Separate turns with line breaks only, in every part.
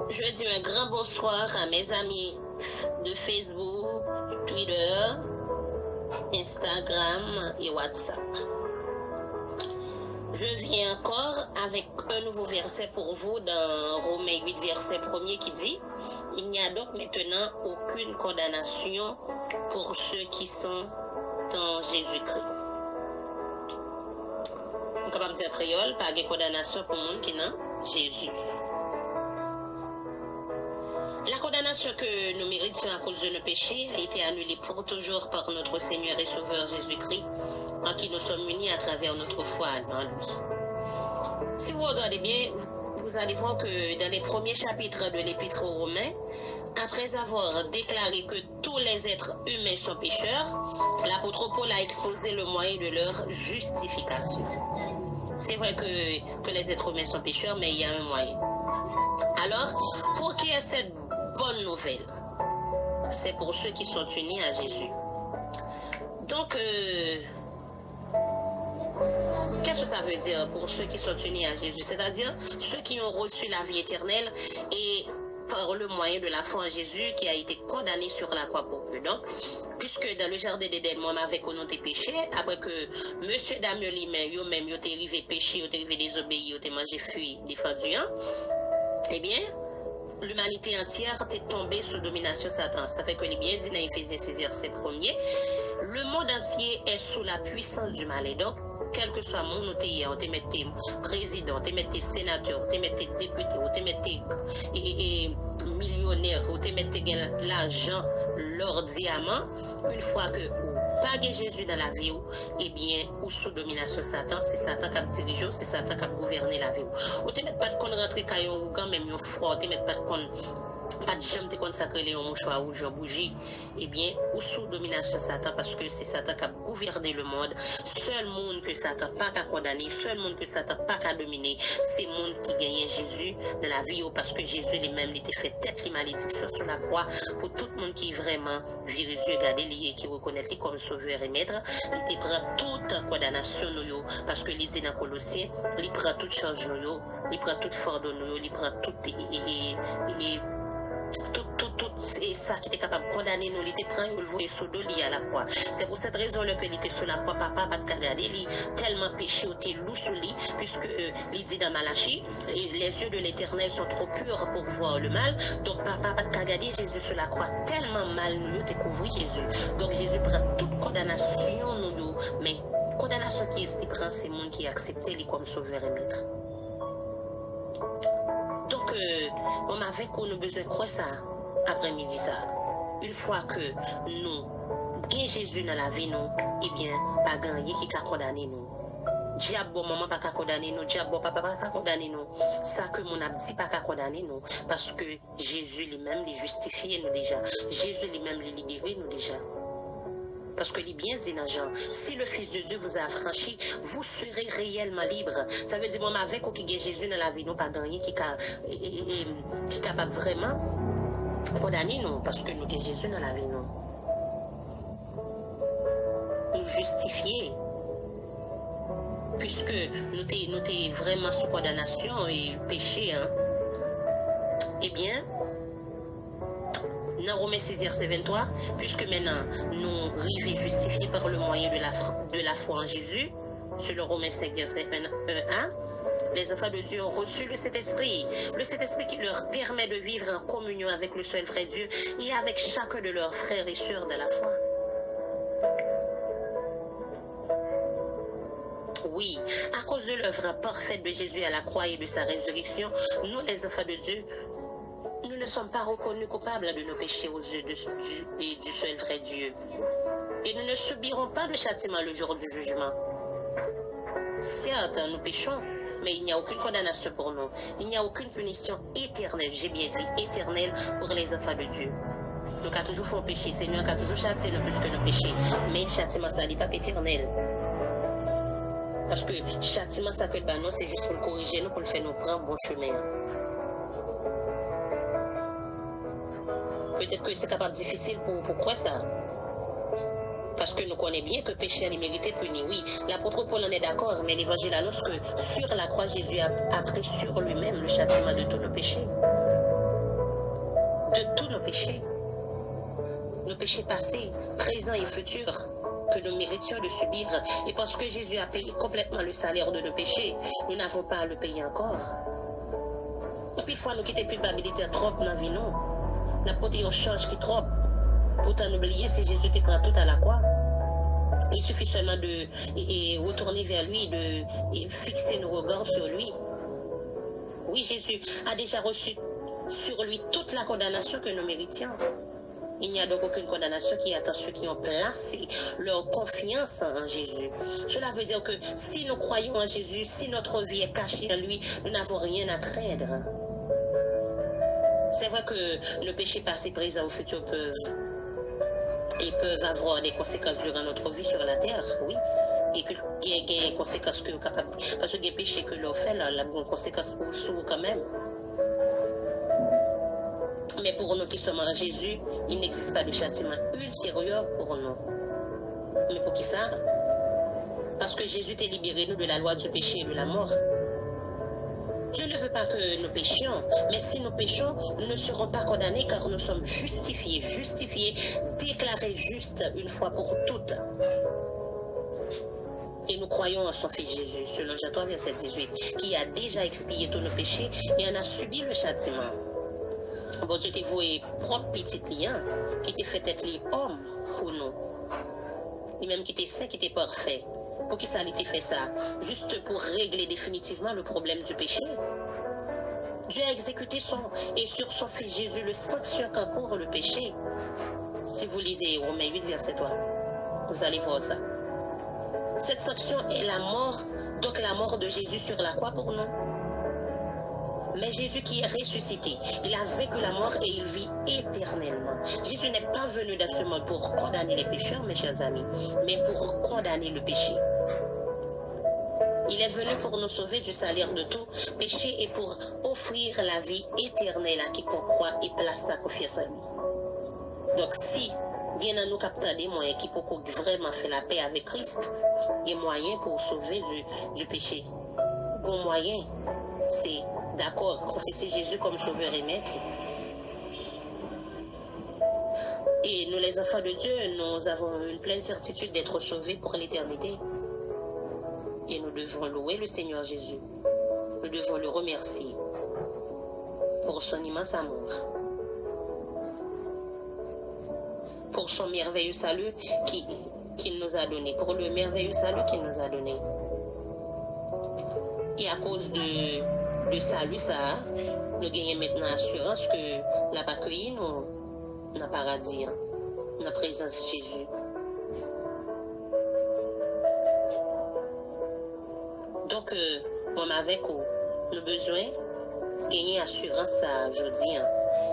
Je dis un grand bonsoir à mes amis de Facebook, Twitter, Instagram et WhatsApp. Je viens encore avec un nouveau verset pour vous dans Romains 8, verset 1er qui dit « Il n'y a donc maintenant aucune condamnation pour ceux qui sont en Jésus-Christ. » On est capable de dire créole, pas de condamnation pour le monde qui est dans Jésus. La condamnation que nous méritons à cause de nos péchés a été annulée pour toujours par notre Seigneur et Sauveur Jésus-Christ, en qui nous sommes unis à travers notre foi en lui. Si vous regardez bien, vous allez voir que dans les premiers chapitres de l'Épître aux Romains, après avoir déclaré que tous les êtres humains sont pécheurs, l'apôtre Paul a exposé le moyen de leur justification. C'est vrai que les êtres humains sont pécheurs, mais il y a un moyen. Alors, pour qui est cette bonne nouvelle? C'est pour ceux qui sont unis à Jésus. Donc, qu'est-ce que ça veut dire pour ceux qui sont unis à Jésus? C'est-à-dire ceux qui ont reçu la vie éternelle et par le moyen de la foi en Jésus qui a été condamné sur la croix pour eux. Donc, puisque dans le jardin d'Éden, moi m'avais connu tes péchés, après que monsieur Damien lui-même, yo-même, yo t'es arrivé péché, yo t'es arrivé désobéi, yo t'es mangé fui, défendu, hein? Eh bien, l'humanité entière est tombée sous domination Satan. Ça fait que les bien dit dans Éphésiens 6, verset 1er, le monde entier est sous la puissance du mal. Et donc, quel que soit mon noté, on te met tes présidents, on te met tes sénateurs, on te met tes députés, on te met tes millionnaires, on te met tes l'argent, l'or, diamant, une fois que pas Jésus dans la vie, eh bien, ou sous domination Satan, c'est Satan qui a dirigé, c'est Satan qui a gouverné la vie. Ou te met pas de qu'on rentre caillon ou quand même yon froid, te met pas de qu'on pas de jambe te consacrer les mouchoir ou Jean bougie, eh bien, ou sous domination Satan, parce que c'est Satan qui a gouverné le monde. Seul monde que Satan pas qu'à condamner, seul monde que Satan pas qu'à dominer, c'est monde qui gagne Jésus dans la vie, parce que Jésus lui-même il était fait tête les malédictions sur la croix pour tout le monde qui est vraiment vire les yeux, garder lui et qui reconnaît lui comme sauveur et maître. Il te prend toute condamnation nous, parce que il dit dans Colossiens, il prend toute charge nous, il prend toute fardeau nous, il prend tout c'est ça qui était capable de condamner nous, il était prend, il le voyait sous dos à la croix. C'est pour cette raison que il était sur la croix, papa pas de regarder, il tellement péché, il était loup sous lui, puisque il dit dans Malachie, les yeux de l'Éternel sont trop purs pour voir le mal. Donc papa pas de regarder Jésus sur la croix, tellement mal nous découvrir Jésus. Donc Jésus prend toute condamnation nous, mais condamnation qui est prend c'est monde qui accepte lui comme sauveur et maître. Donc on avait qu'on a besoin de croire ça après-midi ça. Une fois que nous gagnons Jésus dans la vie nous, eh bien pas gagner qui a condamné nous. Diable bon maman pas condamner nous, diable bon papa pas condamner nous. Ça que mon a dit pas condamner nous parce que Jésus lui-même les justifié nous déjà. Jésus lui-même les libéré nous déjà. Parce que il bien dit dans Jean, si le Fils de Dieu vous a affranchi, vous serez réellement libre. Ça veut dire, bon, avec ou qui gagne Jésus dans la vie, nous pas gagner qui est capable vraiment condamner nous, parce que nous gagne Jésus dans la vie, nous. Nous justifier. Puisque nous t'es vraiment sous condamnation et péché, hein. Eh bien, dans Romains 6, verset 23, puisque maintenant nous arrivons justifiés par le moyen de la foi en Jésus, selon Romains 5, verset 1, les enfants de Dieu ont reçu le Saint-Esprit qui leur permet de vivre en communion avec le seul vrai Dieu et avec chacun de leurs frères et sœurs de la foi. Oui, à cause de l'œuvre parfaite de Jésus à la croix et de sa résurrection, nous les enfants de Dieu, nous ne sommes pas reconnus coupables de nos péchés aux yeux du seul vrai Dieu. Et nous ne subirons pas de châtiment le jour du jugement. Certes, nous péchons, mais il n'y a aucune condamnation pour nous. Il n'y a aucune punition éternelle, j'ai bien dit éternelle, pour les enfants de Dieu. Nous avons toujours fait un péché, Seigneur a toujours châtié nous plus que nos péchés. Mais le châtiment, ça n'est pas éternel. Parce que le châtiment, ça que nous, c'est juste pour le corriger, nous, pour le faire nous prendre bon chemin. Peut-être que c'est capable difficile pour quoi ça. Parce que nous connaissons bien que péché est mérité puni. Oui, l'apôtre Paul en est d'accord, mais l'évangile annonce que sur la croix, Jésus a pris sur lui-même le châtiment de tous nos péchés. De tous nos péchés. Nos péchés passés, présents et futurs, que nous méritions de subir. Et parce que Jésus a payé complètement le salaire de nos péchés, nous n'avons pas à le payer encore. Et puis, une fois nous quittons culpabilité trop dans la vie, nous n'avons pas une charge qui trop. Pourtant, n'oubliez, si Jésus te prend tout à la croix, il suffit seulement de retourner vers lui, de fixer nos regards sur lui. Oui, Jésus a déjà reçu sur lui toute la condamnation que nous méritions. Il n'y a donc aucune condamnation qui attend ceux qui ont placé leur confiance en Jésus. Cela veut dire que si nous croyons en Jésus, si notre vie est cachée en lui, nous n'avons rien à craindre. C'est vrai que le péché passé, présent ou futur peuvent avoir des conséquences durant notre vie sur la terre, oui. Et qu'il y a des conséquences que vous capable. Parce que les péchés que l'on fait, là, il y a des conséquences sur quand même. Mais pour nous qui sommes en Jésus, il n'existe pas de châtiment ultérieur pour nous. Mais pour qui ça? Parce que Jésus t'a libéré nous de la loi du péché et de la mort. Dieu ne veut pas que nous péchions, mais si nous péchons, nous ne serons pas condamnés car nous sommes justifiés, déclarés justes une fois pour toutes. Et nous croyons en son Fils Jésus, selon Jean 3, verset 18, qui a déjà expié tous nos péchés et en a subi le châtiment. Bon Dieu t'a voué propre petit lien, qui t'a fait être l'homme pour nous. Lui-même qui t'est saint, qui t'est parfait. Pour qui ça a été fait ça? Juste pour régler définitivement le problème du péché. Dieu a exécuté sur son Fils Jésus le sanction qu'encourt le péché. Si vous lisez Romains 8, verset 3, vous allez voir ça. Cette sanction est la mort, donc la mort de Jésus sur la croix pour nous. Mais Jésus qui est ressuscité, il a vaincu la mort et il vit éternellement. Jésus n'est pas venu dans ce monde pour condamner les pécheurs, mes chers amis, mais pour condamner le péché. Il est venu pour nous sauver du salaire de tout péché et pour offrir la vie éternelle à quiconque croit et place sa confiance en lui. Donc si il y a nous capteurs des moyens qui peuvent vraiment faire la paix avec Christ, il y a moyens pour sauver du péché. Bon moyen, c'est d'accord, confesser Jésus comme sauveur et maître. Et nous, les enfants de Dieu, nous avons une pleine certitude d'être sauvés pour l'éternité. Et nous devons louer le Seigneur Jésus. Nous devons le remercier pour son immense amour, pour son merveilleux salut qu'il nous a donné, pour le merveilleux salut qu'il nous a donné. Et à cause de salut, ça, nous gagnons maintenant assurance que la accueilli nous dans le paradis, dans la présence de Jésus. Donc, on avec nous besoin de gagner assurance ça aujourd'hui,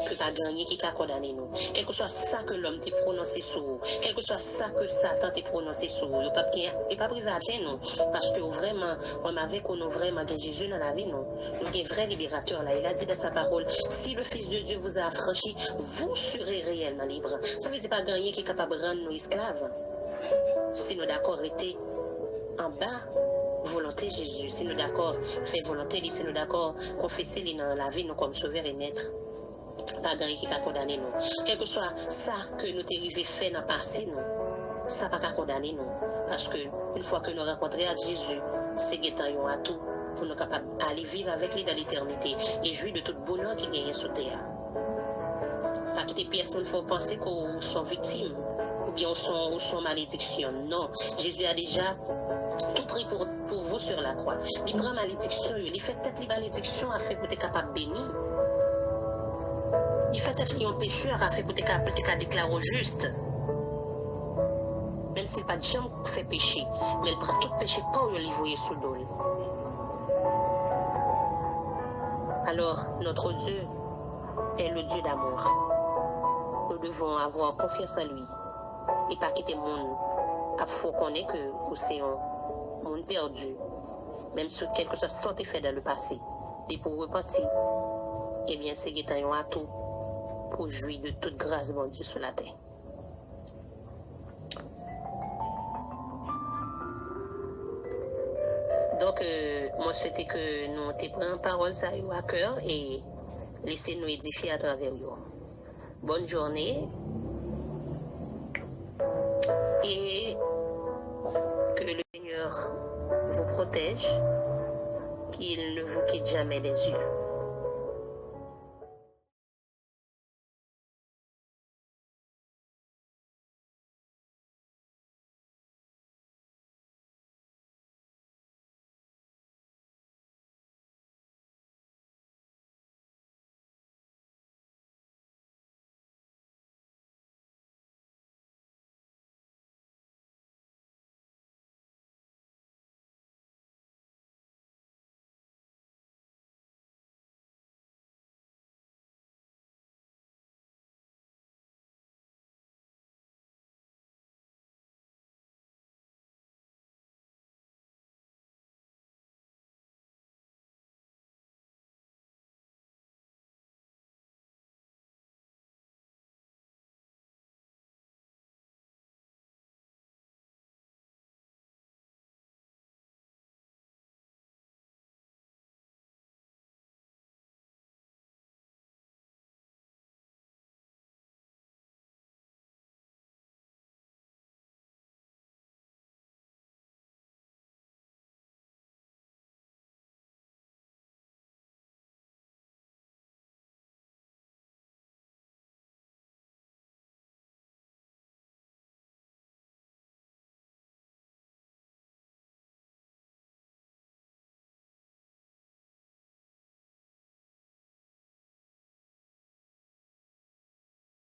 que pas gagner qui a condamné nous. Quel que soit ça que l'homme t'a prononcé sur vous, quel que soit ça que Satan t'a prononcé sur vous, il pas privaté nous, parce que vraiment, on avec nous vraiment de Jésus dans la vie nous avons un vrai libérateur là. Il a dit dans sa parole, si le Fils de Dieu vous a affranchi, vous serez réellement libre. Ça veut dire pas gagner qui est capable de rendre nous esclaves. Si nous d'accord été en bas, volonté Jésus, si nous d'accord faire volonté, si nous d'accord confesser dans la vie nous comme sauveur et maître. Pas gagner qui a condamné nous. Quel que soit ça que nous t'arrivons fait dans le passé, nous, ça pas qu'à condamner nous. Parce que une fois que nous rencontrons Jésus, c'est guettant à tout pour nous capables d'aller vivre avec lui dans l'éternité et jouir de tout bonheur qui gagne sur terre. Pas que tes pièces nous font penser qu'on sont victimes ou bien on sont malédiction. Non, Jésus a déjà tout pris pour vous sur la croix. Il prend malédiction, il fait peut-être les malédictions afin que tu es capable de bénir. Il fait être un pécheur afin pour te déclarer juste. Même s'il pas de jamais fait péché, mais il prend tout péché pour le livrer sous l'eau. Alors, notre Dieu est le Dieu d'amour. Nous devons avoir confiance en lui et pas quitter le monde. Il faut qu'on ait que c'est un monde perdu, même si quelque chose soit fait dans le passé. Et pour repentir, eh bien, c'est un atout pour jouir de toute grâce, mon Dieu, sur la terre. Donc, moi, souhaitais que nous te prenions parole ça à cœur et laissez nous édifier à travers vous. Bonne journée et que le Seigneur vous protège, qu'il ne vous quitte jamais des yeux.